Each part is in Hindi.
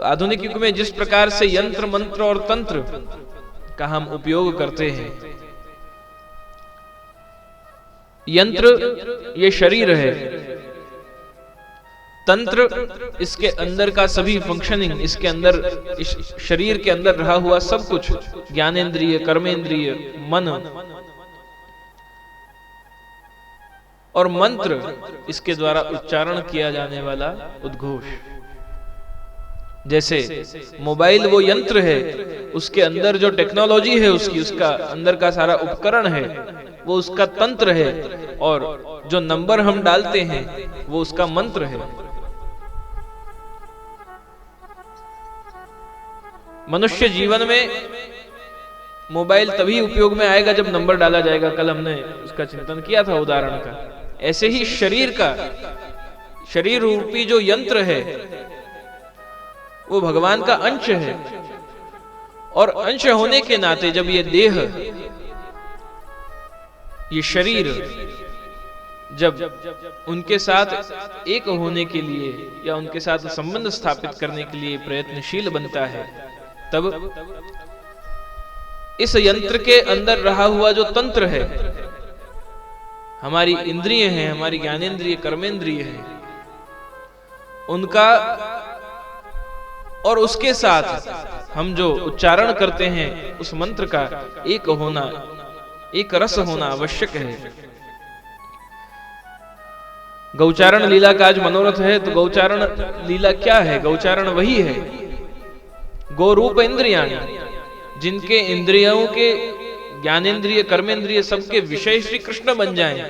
आधुनिक युग में जिस प्रकार से यंत्र मंत्र और तंत्र का हम उपयोग करते हैं, यंत्र ये शरीर है, तंत्र इसके अंदर का सभी फंक्शनिंग, इसके अंदर, इस शरीर के अंदर रहा हुआ सब कुछ, ज्ञानेंद्रिय, कर्मेंद्रिय, मन, और मंत्र इसके द्वारा उच्चारण किया जाने वाला उद्घोष। जैसे मोबाइल वो यंत्र है, उसके अंदर जो टेक्नोलॉजी है उसकी, उसका अंदर का सारा उपकरण है वो उसका तंत्र है, और जो नंबर हम डालते हैं वो उसका मंत्र है। मनुष्य जीवन में मोबाइल तभी उपयोग में आएगा जब नंबर डाला जाएगा। कल हमने उसका चिंतन किया था उदाहरण का। ऐसे ही शरीर का, शरीर रूपी जो यंत्र है वो भगवान का अंश है, और अंश होने के नाते जब ये देह, ये शरीर जब उनके साथ एक होने के लिए या उनके साथ संबंध स्थापित करने के लिए प्रयत्नशील बनता है, तब इस यंत्र के अंदर रहा हुआ जो तंत्र है, हमारी इंद्रिय हैं, हमारी ज्ञानेंद्रिय, कर्मेंद्रिय हैं, उनका और उसके साथ हम जो उच्चारण करते हैं उस मंत्र का एक होना, एक रस होना आवश्यक है। गौचारण लीला का आज मनोरथ है, तो गौचारण लीला क्या है? गौचारण वही है, गो रूप इंद्रियाणि, जिनके इंद्रियों के, ज्ञानेंद्रिय, कर्मेंद्रिय सबके विषय श्री कृष्ण बन जाएं,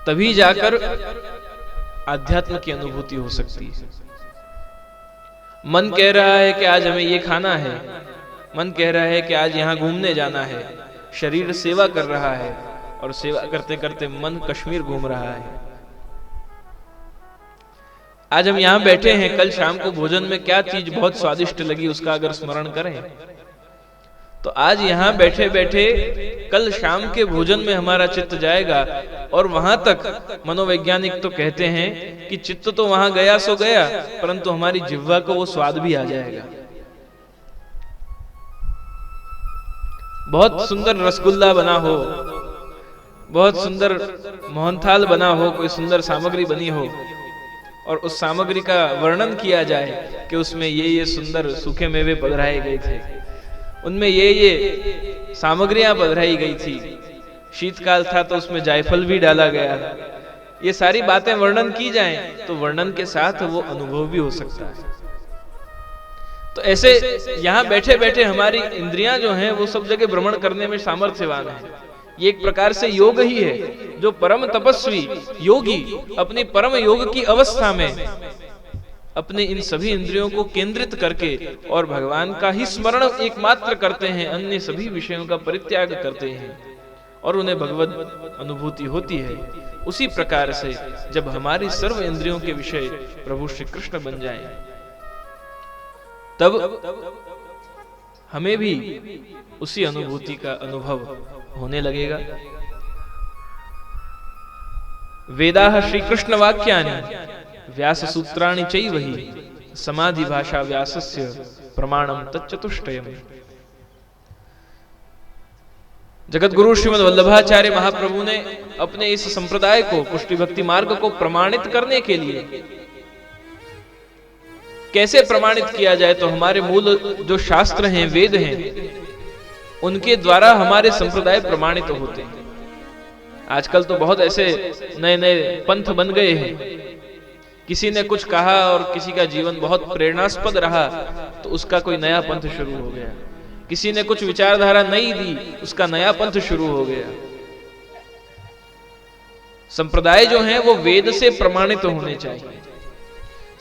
तभी जाकर आध्यात्म की अनुभूति हो सकती है। मन कह रहा है कि आज हमें ये खाना है, मन कह रहा है कि आज यहां घूमने जाना है, शरीर सेवा कर रहा है, और सेवा करते करते मन कश्मीर घूम रहा है। आज हम यहां बैठे हैं, कल शाम को भोजन में क्या चीज बहुत स्वादिष्ट लगी उसका अगर स्मरण करें, तो आज यहां बैठे बैठे कल शाम के भोजन में हमारा चित्त जाएगा, और वहां तक मनोवैज्ञानिक तो कहते हैं कि चित्त तो वहां गया सो गया, परंतु हमारी जिह्वा को वो स्वाद भी आ जाएगा। बहुत सुंदर रसगुल्ला बना हो, बहुत सुंदर मोहनथाल बना हो, कोई सुंदर सामग्री बनी हो, और उस सामग्री का वर्णन किया जाए कि उसमें ये सुंदर सूखे मेवे पधराए गए थे, उनमें ये सामग्रियां पधराई गई थी, शीतकाल था तो उसमें जायफल भी डाला गया, ये सारी बातें वर्णन की जाएं तो वर्णन के साथ वो अनुभव भी हो सकता है। तो ऐसे यहां बैठे बैठे हमारी इंद्रियां जो हैं वो सब जगह भ्रमण करने में सामर्थ्यवान है। ये एक प्रकार से योग ही है, जो परम तपस्वी योगी अपनी परम योग की अवस्था में अपने इन सभी इंद्रियों को केंद्रित करके और भगवान का ही स्मरण एकमात्र करते हैं, अन्य सभी विषयों का परित्याग करते हैं, और उन्हें भगवत अनुभूति होती है। उसी प्रकार से जब हमारी सर्व इंद्रियों के विषय प्रभु श्री कृष्ण बन जाएं, तब हमें भी उसी अनुभूति का अनुभव होने लगेगा। वेदाः श्री कृष्ण वाक्यानि व्यास सूत्राणि चैवहि समाधि भाषा व्यासस्य प्रमाणम तच्चतुष्टयम्। जगत गुरु श्रीमद् वल्लभाचार्य महाप्रभु ने अपने इस संप्रदाय को, पुष्टि भक्ति मार्ग को प्रमाणित करने के लिए, कैसे प्रमाणित किया जाए, तो हमारे मूल जो शास्त्र हैं, वेद हैं, उनके द्वारा हमारे संप्रदाय प्रमाणित होते हैं। आजकल तो बहुत ऐसे नए नए पंथ बन गए हैं, किसी ने कुछ कहा और किसी का जीवन बहुत प्रेरणास्पद रहा तो उसका कोई नया पंथ शुरू हो गया, किसी ने कुछ विचारधारा नई दी, उसका नया पंथ शुरू हो गया। संप्रदाय जो हैं वो वेद से प्रमाणित होने चाहिए,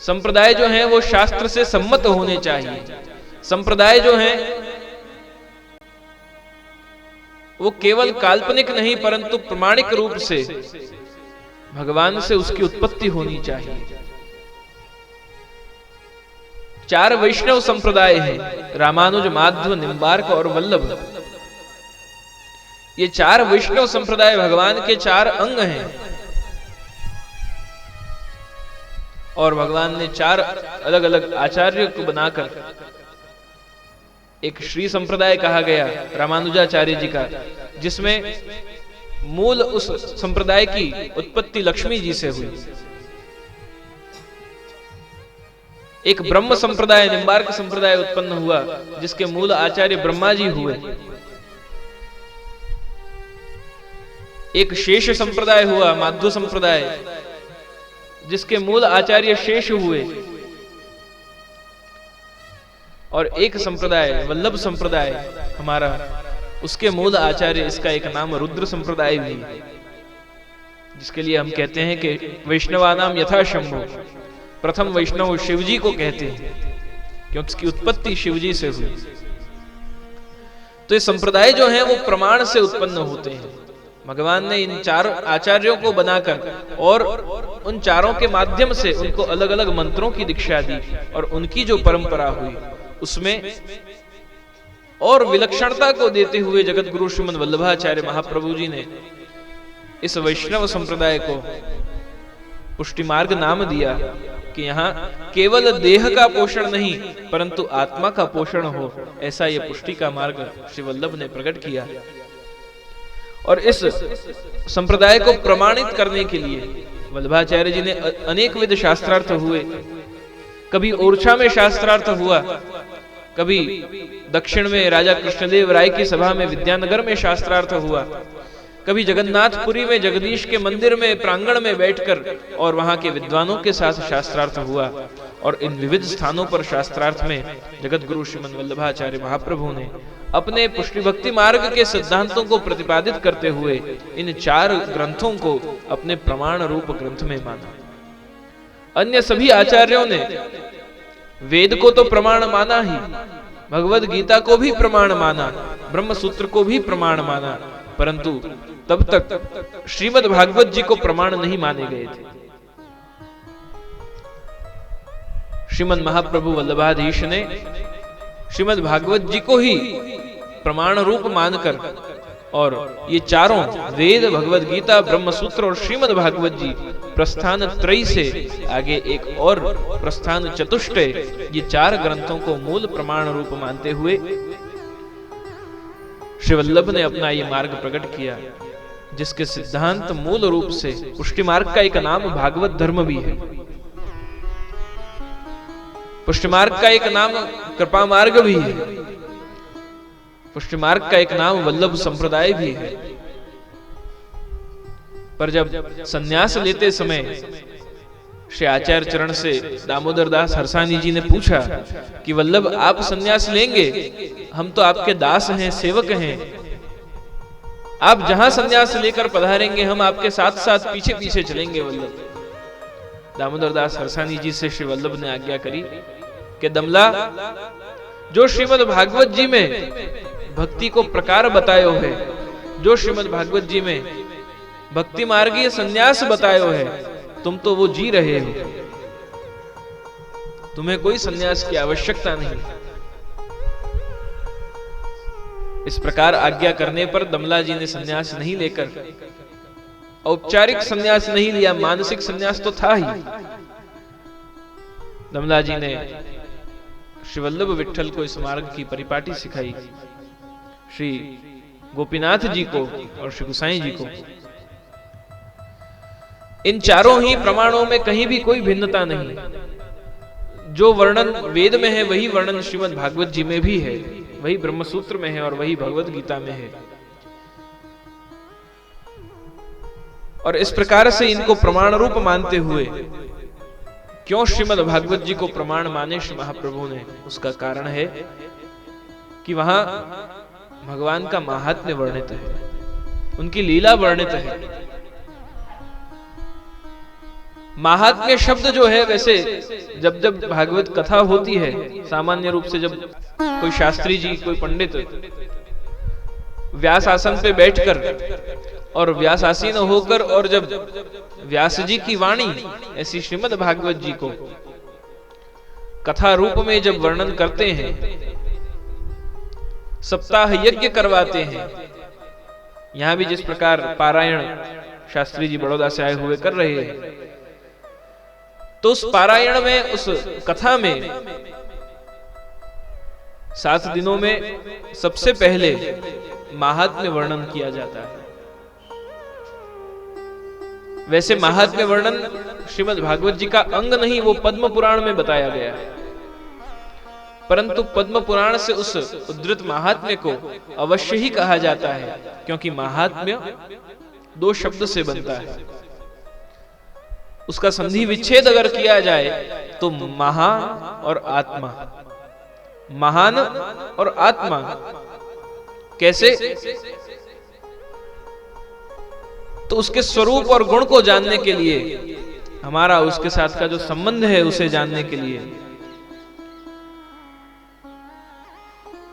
संप्रदाय जो हैं वो शास्त्र से सम्मत होने चाहिए, संप्रदाय जो हैं वो केवल काल्पनिक नहीं परंतु प्रमाणिक रूप से भगवान से उसकी उत्पत्ति होनी चाहिए। 4 वैष्णव संप्रदाय हैं, रामानुज, माध्व, निम्बार्क और वल्लभ। ये 4 वैष्णव संप्रदाय भगवान के 4 अंग हैं, और भगवान ने 4 अलग अलग आचार्य को बनाकर एक श्री संप्रदाय कहा गया रामानुजाचार्य जी का, जिसमें मूल उस संप्रदाय की उत्पत्ति लक्ष्मी जी से हुई। एक ब्रह्म संप्रदाय, निम्बार्क संप्रदाय उत्पन्न हुआ, जिसके मूल आचार्य ब्रह्मा जी हुए। एक शेष संप्रदाय हुआ, माध्व संप्रदाय, जिसके मूल आचार्य शेष हुए। और एक संप्रदाय वल्लभ संप्रदाय हमारा, उसके मूल आचार्य, इसका एक नाम रुद्र संप्रदाय भी, जिसके लिए हम कहते हैं कि वैष्णवानाम यथा शंभो, प्रथम वैष्णव शिवजी को कहते हैं, क्योंकि इसकी उत्पत्ति शिवजी से हुई। तो ये संप्रदाय जो हैं वो प्रमाण से उत्पन्न होते हैं। भगवान ने इन 4 आचार्यों को बनाकर और उन 4 के माध्यम से उनको अलग अलग मंत्रों की दीक्षा दी, और उनकी जो परंपरा हुई उसमें और विलक्षणता को देते हुए जगत गुरु श्रीमद् वल्लभाचार्य महाप्रभु जी ने इस वैष्णव संप्रदाय को पुष्टि मार्ग नाम दिया कि यहाँ केवल देह का पोषण नहीं परंतु आत्मा का पोषण हो, ऐसा ये पुष्टि का मार्ग श्री वल्लभ ने प्रकट किया। और इस संप्रदाय को प्रमाणित करने के लिए वल्लभाचार्य जी ने अनेक विध शास्त्रार्थ हुए। कभी ओरछा में शास्त्रार्थ हुआ, कभी दक्षिण में राजा कृष्णदेव राय की सभा में विद्यानगर में शास्त्रार्थ हुआ, कभी जगन्नाथपुरी में जगदीश के मंदिर में प्रांगण में बैठकर और वहां के विद्वानों के साथ शास्त्रार्थ हुआ। और इन विविध स्थानों पर शास्त्रार्थ में जगत गुरु श्रीमद् वल्लभाचार्य महाप्रभु ने अपने पुष्टि भक्ति मार्ग के सिद्धांतों को प्रतिपादित करते हुए इन 4 ग्रंथों को अपने प्रमाण रूप ग्रंथ में माना। अन्य सभी आचार्यों ने वेद को तो प्रमाण माना ही, भगवद गीता को भी प्रमाण माना, ब्रह्म सूत्र को भी प्रमाण माना, परंतु तब तक श्रीमद् भागवत जी को प्रमाण नहीं माने गए थे। श्रीमद् महाप्रभु वल्लभाधीश ने श्रीमद् भागवत जी को ही प्रमाण रूप मानकर और ये 4 वेद, भगवद गीता, ब्रह्म सूत्र और श्रीमद् भागवत जी प्रस्थान त्रयी से आगे एक और प्रस्थान चतुष्टय, ये 4 ग्रंथों को मूल प्रमाण रूप मानते हुए श्री वल्लभ ने अपना ये मार्ग प्रकट किया, जिसके सिद्धांत मूल रूप से पुष्टि मार्ग का एक नाम भागवत धर्म भी है, पुष्टि मार्ग का एक नाम कृपा मार्ग भी है, पुष्टि मार्ग का एक नाम वल्लभ संप्रदाय भी है। पर जब सन्यास लेते समय श्री आचार्य चरण से दामोदर दास हरसानी जी ने पूछा कि वल्लभ आप सन्यास लेंगे, हम तो आपके दास हैं, सेवक हैं, आप जहां सन्यास लेकर पधारेंगे हम आपके साथ साथ पीछे पीछे चलेंगे वल्लभ। दामोदर दास हरसानी जी से श्री वल्लभ ने आज्ञा करी कि दमला, जो श्रीमद् भागवत जी में भक्ति को प्रकार बतायो है, जो श्रीमद् भागवत जी में भक्ति मार्गीय संन्यास बतायो है, तुम तो वो जी रहे हो, तुम्हें कोई संन्यास की आवश्यकता नहीं। इस प्रकार आज्ञा करने पर दमला जी ने संन्यास नहीं लेकर, औपचारिक संन्यास नहीं लिया, मानसिक संन्यास तो था ही। दमला जी ने श्री वल्लभ विठ्ठल को इस मार्ग की परिपाटी सिखाई, श्री गोपीनाथ जी को और श्री गुसाई जी को। इन 4 ही प्रमाणों में कहीं भी कोई भिन्नता नहीं, जो वर्णन वेद में है वही वर्णन श्रीमद् भागवत जी में भी है, वही ब्रह्म सूत्र में है और वही भगवद गीता में है। और इस प्रकार से इनको प्रमाण रूप मानते हुए क्यों श्रीमद् भागवत जी को प्रमाण माने श्री महाप्रभु ने, उसका कारण है कि वहां भगवान का महात्म्य वर्णित है, उनकी लीला वर्णित है। महात्म्य शब्द जो है, वैसे जब जब भागवत कथा होती है, सामान्य रूप से जब कोई शास्त्री जी, कोई पंडित व्यास आसन पे बैठकर और व्यासासीन होकर और जब व्यास जी की वाणी ऐसी श्रीमद् भागवत जी को कथा रूप में जब वर्णन करते हैं, सप्ताह यज्ञ करवाते हैं, यहां भी जिस प्रकार पारायण शास्त्री जी बड़ौदा से आए हुए कर रहे हैं, तो उस पारायण में, उस कथा में 7 दिनों में सबसे पहले महात्म्य वर्णन किया जाता है। वैसे महात्म्य वर्णन श्रीमद् भागवत जी का अंग नहीं, वो पद्म पुराण में बताया गया है, परंतु पद्म पुराण से उस उद्धृत महात्म्य को अवश्य ही कहा जाता है, क्योंकि महात्म्य 2 शब्द से बनता है। उसका संधि विच्छेद अगर किया जाए तो महान और आत्मा, महान और आत्मा कैसे? तो उसके स्वरूप और गुण को जानने के लिए, हमारा उसके साथ का जो संबंध है उसे जानने के लिए,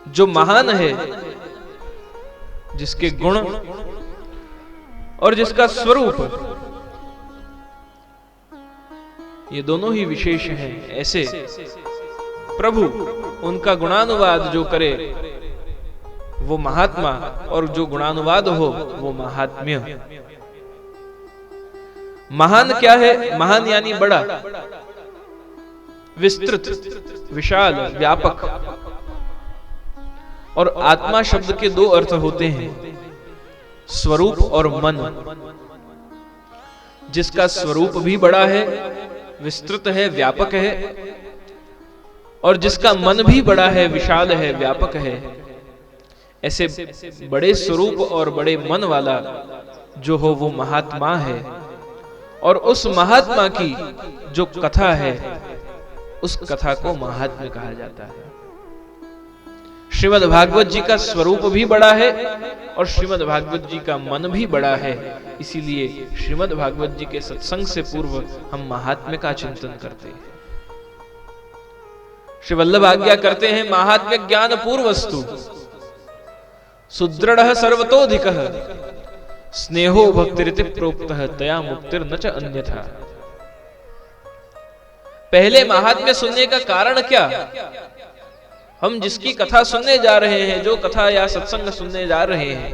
जो महान है, जिसके गुण और जिसका स्वरूप ये दोनों ही विशेष हैं, ऐसे प्रभु उनका गुणानुवाद जो करे वो महात्मा, और जो गुणानुवाद हो वो महात्म्य। महान क्या है? महान यानी बड़ा, विस्तृत, विशाल, व्यापक। और आत्मा शब्द के 2 अर्थ होते हैं, स्वरूप और मन। जिसका स्वरूप भी बड़ा है, विस्तृत है, व्यापक है, और जिसका मन भी बड़ा है, विशाल है, व्यापक है, ऐसे बड़े स्वरूप और बड़े मन वाला जो हो वो महात्मा है। और उस महात्मा की जो कथा है, उस कथा को महात्म्य कहा जाता है। श्रीमद् भागवत जी का स्वरूप भी बड़ा है और श्रीमद् भागवत जी का मन भी बड़ा है, इसीलिए श्रीमद् भागवत जी के सत्संग से पूर्व हम महात्म्य का चिंतन करते हैं। श्री वल्लभ आज्ञा करते हैं, महात्म्य ज्ञान पूर्वस्तु सुदृढ़ सर्वतोधिकः स्नेहो भक्तिरिति प्रोक्तः तया मुक्तिर् न च अन्यथा। पहले महात्म्य सुनने का कारण क्या? हम जिसकी कथा सुनने जा रहे हैं, जो कथा या सत्संग सुनने जा रहे हैं,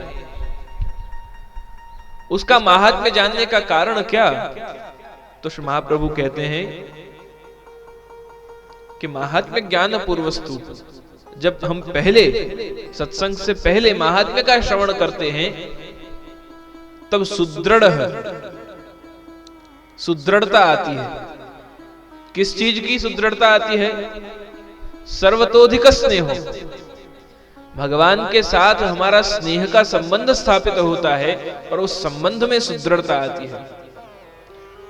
उसका महात्म्य जानने का कारण क्या? तो श्री महाप्रभु कहते हैं कि महात्म्य ज्ञान पूर्वस्तु, जब हम पहले सत्संग से पहले महात्म्य का श्रवण करते हैं, तब सुदृढ़ता आती है। किस चीज की सुदृढ़ता आती है? सर्वतोधिक स्नेह। भगवान के साथ हमारा स्नेह का संबंध स्थापित होता है और उस संबंध में सुदृढ़ता आती है।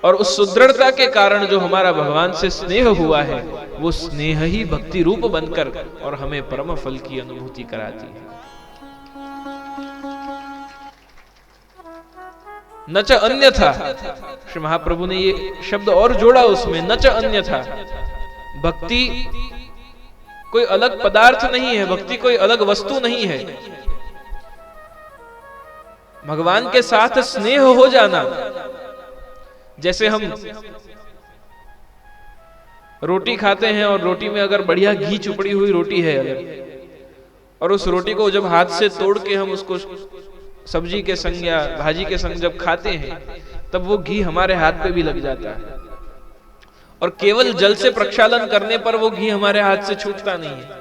और उस सुदृढ़ता के कारण जो हमारा भगवान से स्नेह हुआ है, वो स्नेह ही भक्ति रूप बनकर और हमें परम फल की अनुभूति कराती है। न च अन्यथा, श्री महाप्रभु ने ये शब्द और जोड़ा उसमें, न च अन्यथा। भक्ति कोई अलग पदार्थ नहीं है, भक्ति कोई अलग वस्तु नहीं है। भगवान के साथ स्नेह हो जाना, जैसे हम रोटी खाते हैं और रोटी में अगर बढ़िया घी चुपड़ी हुई रोटी है अगर, और उस रोटी को जब हाथ से तोड़ के हम उसको सब्जी के संग या भाजी के संग जब खाते हैं, तब वो घी हमारे हाथ पे भी लग जाता है। और केवल जल से प्रक्षालन करने पर वो घी हमारे हाथ से छूटता नहीं है,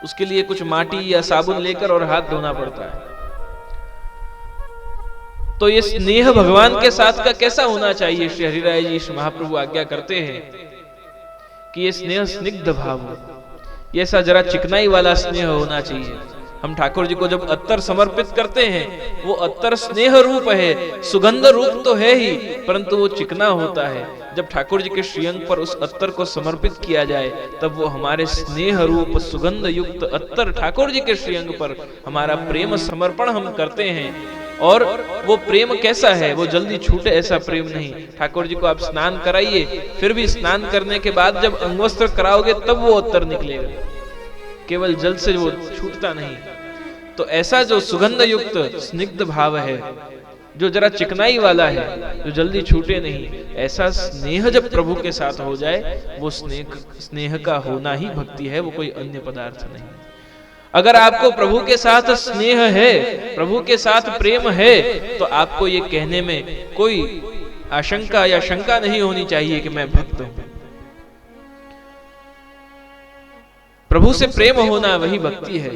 उसके लिए कुछ माटी या साबुन लेकर और हाथ धोना पड़ता है। तो ये स्नेह भगवान के साथ का कैसा होना चाहिए? श्री हरिराय जी श्री महाप्रभु आज्ञा करते हैं कि ये स्नेह स्निग्ध भाव हो, ये ऐसा जरा चिकनाई वाला स्नेह होना चाहिए। हम ठाकुर जी को जब अत्तर समर्पित करते हैं, वो अत्तर स्नेह रूप है, सुगंध रूप तो है ही, परंतु वो चिकना होता है। जब ठाकुर जी के श्रीअंग पर उस अत्तर को समर्पित किया जाए, तब वो हमारे स्नेह रूप सुगंध युक्त अत्तर ठाकुर जी के श्रीअंग पर हमारा प्रेम समर्पण हम करते हैं। और वो प्रेम कैसा है? वो जल्दी छूटे ऐसा प्रेम नहीं। ठाकुर जी को आप स्नान कराइए, फिर भी स्नान करने के बाद जब अंगवस्त्र कराओगे तब वो अत्तर निकलेगा, केवल जल से वो छूटता नहीं। तो ऐसा जो सुगंध युक्त स्निग्ध भाव है, जो जरा चिकनाई वाला है, जो जल्दी छूटे नहीं, ऐसा स्नेह जब प्रभु के साथ हो जाए, वो स्नेह का होना ही भक्ति है, वो कोई अन्य पदार्थ नहीं। अगर आपको प्रभु के साथ स्नेह है, प्रभु के साथ प्रेम है, तो आपको ये कहने में कोई आशंका या शंका नहीं होनी चाहिए कि मैं भक्त हूं। प्रभु से प्रेम होना वही भक्ति है।